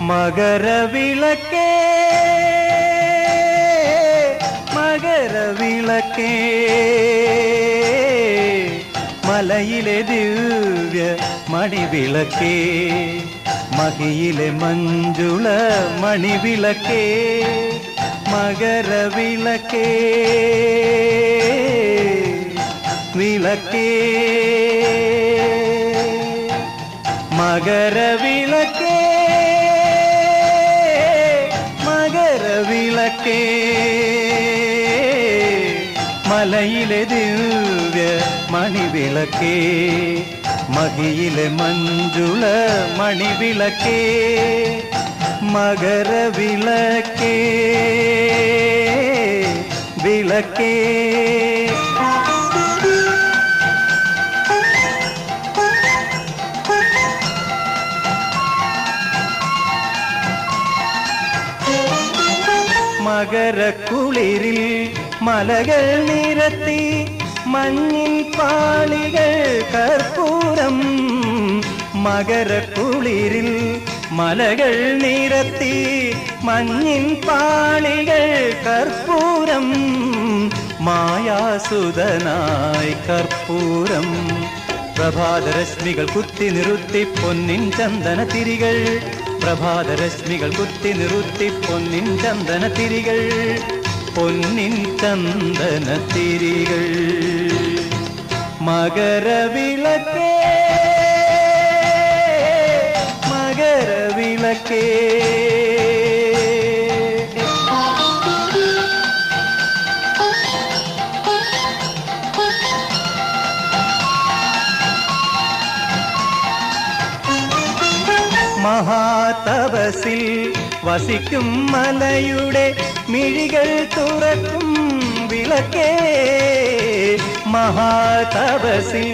മകരവിളക്കേ മകരവിളക്കേ മലയിലെ ദിവ്യ മണിവിളക്കേ മഹിയിലെ മഞ്ജുള മണിവിളക്കേ മകരവിളക്കേ വിളക്കേ മകരവിളക്കേ മകരവിളക്കേ മലയിലെ ദിവ്യ മണിവിളക്കേ മഹിയിലെ മഞ്ജുള മണിവിളക്കേ മകരവിളക്കേ വിളക്കേ മകരക്കുളിരിൽ മലകൾ നിരത്തി മഞ്ഞിൻ പാളികൾ കർപ്പൂരം മകരക്കുളിരിൽ മലകൾ നിരത്തി മഞ്ഞിൻ പാളികൾ കർപ്പൂരം മായാസുതനായി കർപ്പൂരം പ്രഭാതരശ്മികൾ കുത്തി നിറുത്തി പൊന്നിൻ ചന്ദന തിരികൾ പ്രഭാതരശ്മികൾ കുത്തി നിറുത്തി പൊന്നിൻ ചന്ദന തിരികൾ പൊന്നിൻ ചന്ദന തിരികൾ മകരവിളക്കേ മകരവിളക്കേ മഹാതപസിൽ വസിക്കും മലയുടെ മിഴികൾ തുറക്കും വിളക്കേ മഹാതപസിൽ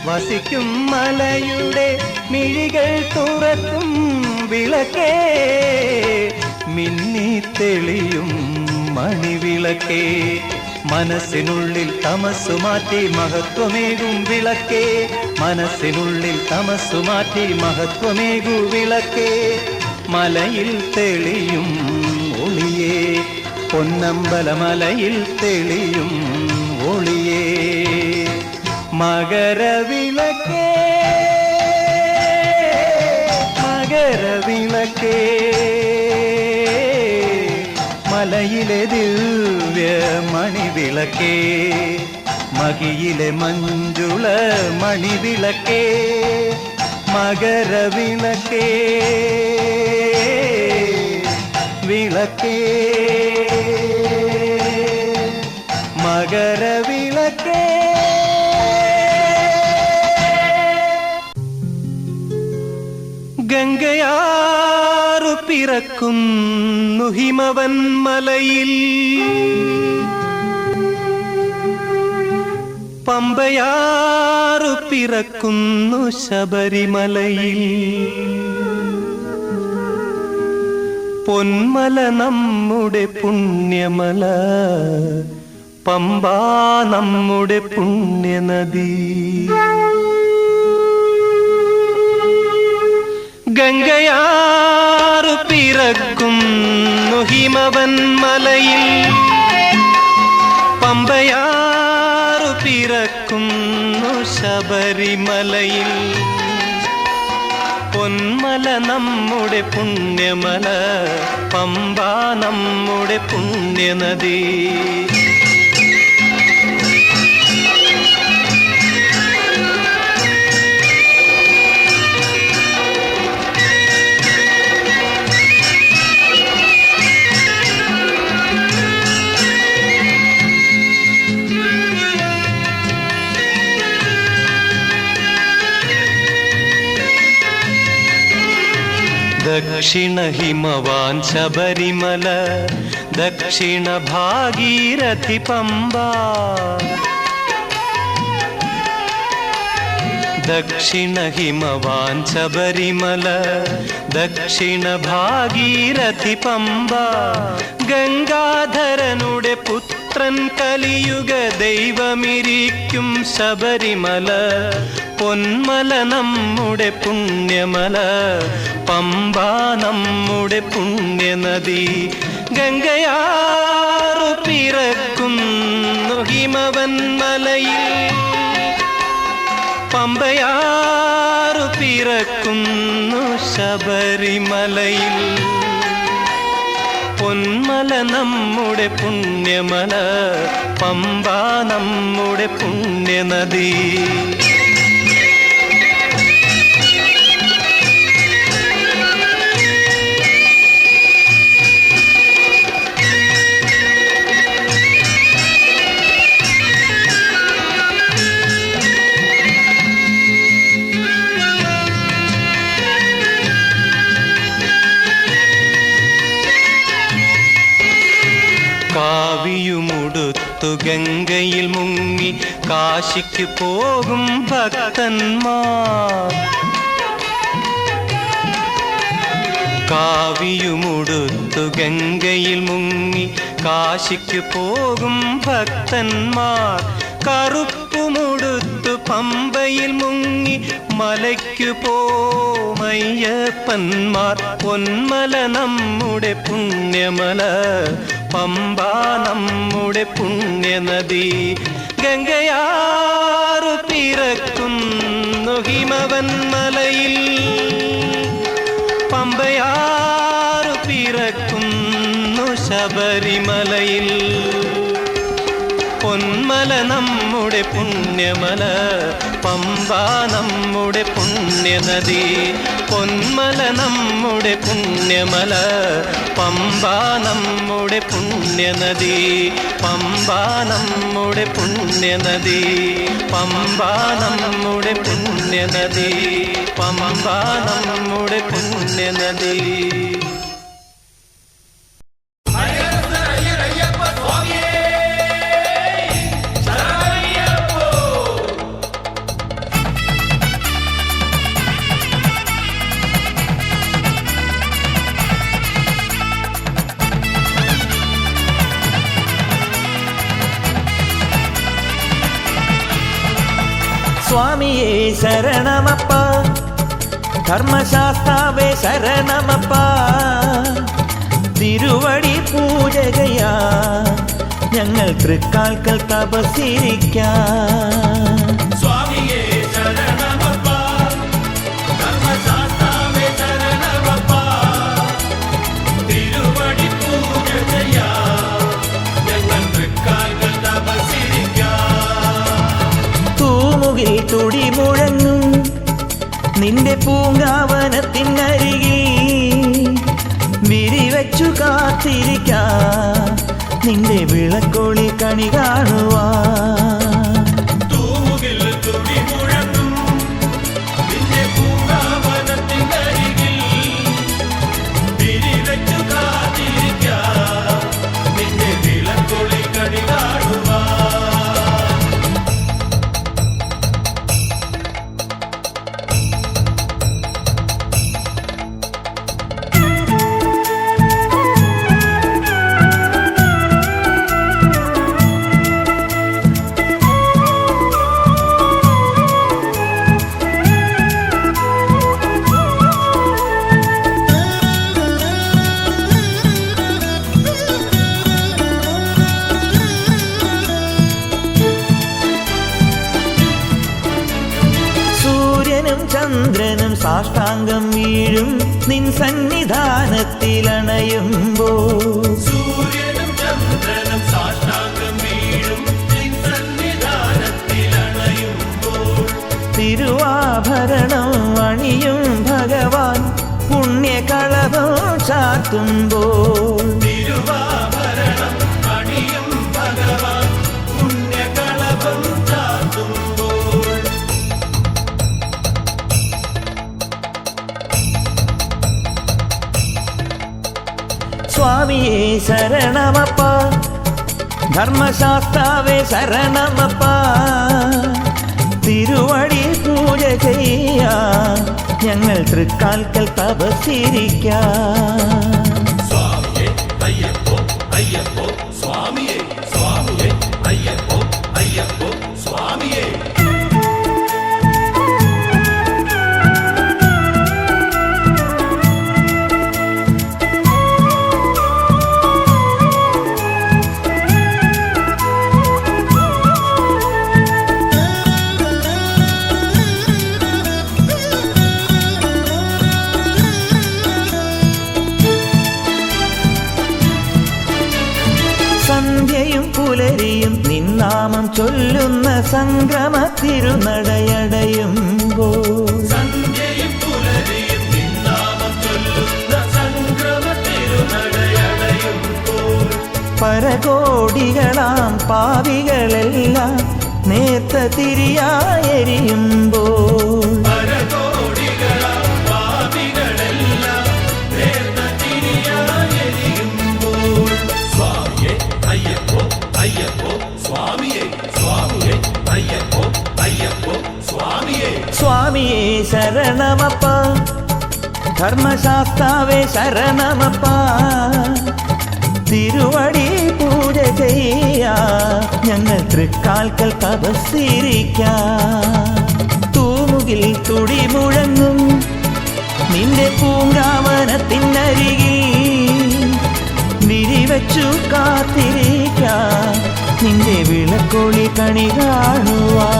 വസിക്കും മലയുടെ മിഴികൾ തുറക്കും വിളക്കേ മിന്നി തെളിയും മണിവിളക്കേ മനസ്സിനുള്ളിൽ തമസ്സു മാറ്റി മഹത്വമേകും വിളക്കേ മനസ്സിനുള്ളിൽ തമസ്സു മാറ്റി മഹത്വമേകു വിളക്കേ മലയിൽ തെളിയും ഒളിയേ പൊന്നമ്പലമലയിൽ തെളിയും ഒളിയേ മകരവിളക്കേ മകരവിളക്കേ മലയിലെ ദിവ്യ മണിവിളക്കേ മഹിയിലെ മഞ്ജുള മണിവിളക്കേ മകരവിളക്കേ വിളക്കേ മകരവിളക്കേ ഗംഗയാറു പിറക്കുന്നു ഹിമവൻ മലയിൽ പമ്പയാറു പിറക്കുന്നു ശബരിമലയിൽ പൊന്മല നമ്മുടെ പുണ്യമല പമ്പ നമ്മുടെ പുണ്യനദി ഗംഗയാറു പിറക്കുന്നു ഹിമവൻ മലയിൽ പമ്പയാറു പിറക്കുന്നു ശബരിമലയിൽ പൊന്മല നമ്മുടെ പുണ്യമല പമ്പ നമ്മുടെ പുണ്യനദി ദക്ഷിണ ഹിമവാൻ ശബരിമല ദക്ഷിണ ഭാഗീരഥി പമ്പ ദക്ഷിണ ഹിമവാൻ ശബരിമല ദക്ഷിണ ഭാഗീരഥി പമ്പ ഗംഗാധരനുടെ പുത്രൻ കലിയുഗ ദൈവമിരിക്കും ശബരിമല പൊന്മല നമ്മുടെ പുണ്യമല, പമ്പ നമ്മുടെ പുണ്യനദി. ഗംഗയാറു പിറക്കുന്നു ഹിമവൻ മലയിൽ, പമ്പയാറു പിറക്കുന്നു ശബരിമലയിൽ. പൊന്മല നമ്മുടെ പുണ്യമല, പമ്പ നമ്മുടെ പുണ്യനദി. കാവിയുമുടുത്തു ഗംഗയിൽ മുങ്ങി കാശിക്ക് പോകും ഭക്തന്മാർ. കാവിയുമുടുത്തു ഗംഗയിൽ മുങ്ങി കാശിക്ക് പോകും ഭക്തന്മാർ. കറുപ്പുമുടുത്തു പമ്പയിൽ മുങ്ങി മലയ്ക്കു പോമയ്യപ്പന്മാർ. പൊന്മല നമ്മുടെ പുണ്യമല, പമ്പ നമ്മുടെ പുണ്യനദി. ഗംഗയാറു പിറക്കുന്നു ഹിമവൻ മലയിൽ, പമ്പയാറു പിറക്കുന്നു ശബരിമലയിൽ. പൊന്മല നമ്മുടെ പുണ്യമല, പമ്പ നമ്മുടെ പുണ്യനദി. പൊന്മല നമ്മുടെ പുണ്യമല, പമ്പ നമ്മുടെ പുണ്യനദി. പമ്പ നമ്മുടെ പുണ്യനദി, പമ്പ നമ്മുടെ പുണ്യനദി, പമ്പ നമ്മുടെ പുണ്യനദി. സ്വാമിയേ ശരണമപ്പ, ധർമ്മശാസ്താവേ ശരണമപ്പ. തിരുവടി പൂജകയാ ഞങ്ങൾ തൃക്കാൽക്കൽ തപസ്സിരിക്കാം. സ്വാമിയേ ശരണമപ്പ, ധർമ്മശാസ്താവേ ശരണമപ്പ. തിരുവടി പൂജകയാ ഞങ്ങൾ തൃക്കാൽക്കൽ തപസ്സിരിക്കാം. തൂമുകിൽ തുടി മുഴങ്ങും നിന്റെ പൂങ്കാവനത്തിനരികിൽ വിരിവച്ചു കാത്തിരിക്കാം നിന്റെ വിളക്കൊളി കണി കാണുവാൻ. തൂമുകിൽ തുടി മുഴങ്ങും നിന്റെ പൂങ്കാവനത്തിനരികിൽ വിരിവച്ചു കാത്തിരിക്കാം നിന്റെ വിളക്കൊളി കണി കാണുവാൻ. ചന്ദ്രനും സാഷ്ടാംഗം വീഴും നിൻ സന്നിധാനത്തിലണയുമ്പോൾ, സൂര്യനും ചന്ദ്രനും സാഷ്ടാംഗം വീഴും നിൻ സന്നിധാനത്തിലണയുമ്പോൾ. തിരുവാഭരണം അണിയും ഭഗവാൻ പുണ്യകളഭം ചാർത്തുമ്പോൾ. തിരുവാഭരണം അണിയും ഭഗവാൻ പുണ്യകളഭം ചാർത്തുമ്പോൾ. സ്വാമിയേ ശരണമപ്പ, ധർമ്മശാസ്താവേ ശരണമപ്പ. തിരുവടി പൂജ ചെയ്യാൻ ഞങ്ങൾ തൃക്കാൽക്കൽ തപസ്സിരിക്കാം. സ്വാമിയേ അയ്യപ്പോ അയ്യപ്പോ സ്വാമിയേ, സ്വാമിയേ അയ്യപ്പോ അയ്യപ്പോ സ്വാമിയേ. പുലരിയും നിന്നാമം ചൊല്ലുന്ന സംക്രമ തിരുനടയടയുമ്പോൾ സന്ധ്യയും പുലരിയും നിന്നാമം ചൊല്ലുന്ന സംക്രമ തിരുനടയടയുമ്പോൾ പരകോടികളാം പാവികളെല്ലാം നേർത്ത തിരിയായെരിയുമ്പോൾ പരകോടികളാം പാപികളെല്ലാം നേർന്ന തിരിയായെരിയുമ്പോൾ സ്വാമിയേ അയ്യപ്പോ അയ്യപ്പോ സ്വാമിയേ സ്വാമിയേ അയ്യപ്പോ അയ്യപ്പോ സ്വാമിയേ സ്വാമിയേ ശരണമപ്പ ധർമ്മശാസ്താവേ ശരണമപ്പ തിരുവടി പൂജ ചെയ്യാ ഞങ്ങൾ തൃക്കാൽക്കൽ തപസ്സിരിക്കാം തൂമുകിൽ തുടി മുഴങ്ങും നിന്റെ പൂങ്കാവനത്തിനരികിൽ വിരിവച്ചു കാത്തിരിക്കാം നിന്റെ വിളക്കൊളി കണി കാണുവാ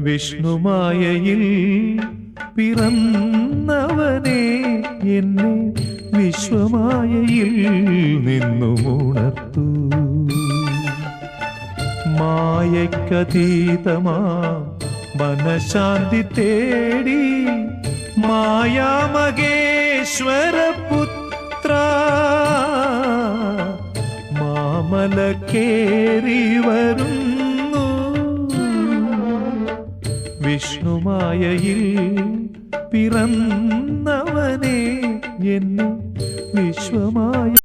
വിഷ്ണുമായയിൽ പിറന്നവനെ എന്നെ വിശ്വമായയിൽ നിന്നുമുണർത്തു മായക്കതീതമാ മനഃശാന്തി തേടി മായാമകേശ്വരപുത്ര മാമലക്കേറി വരുന്നു വിഷ്ണുമായയിൽ പിറന്നവനെ എന്നെ വിശ്വമായ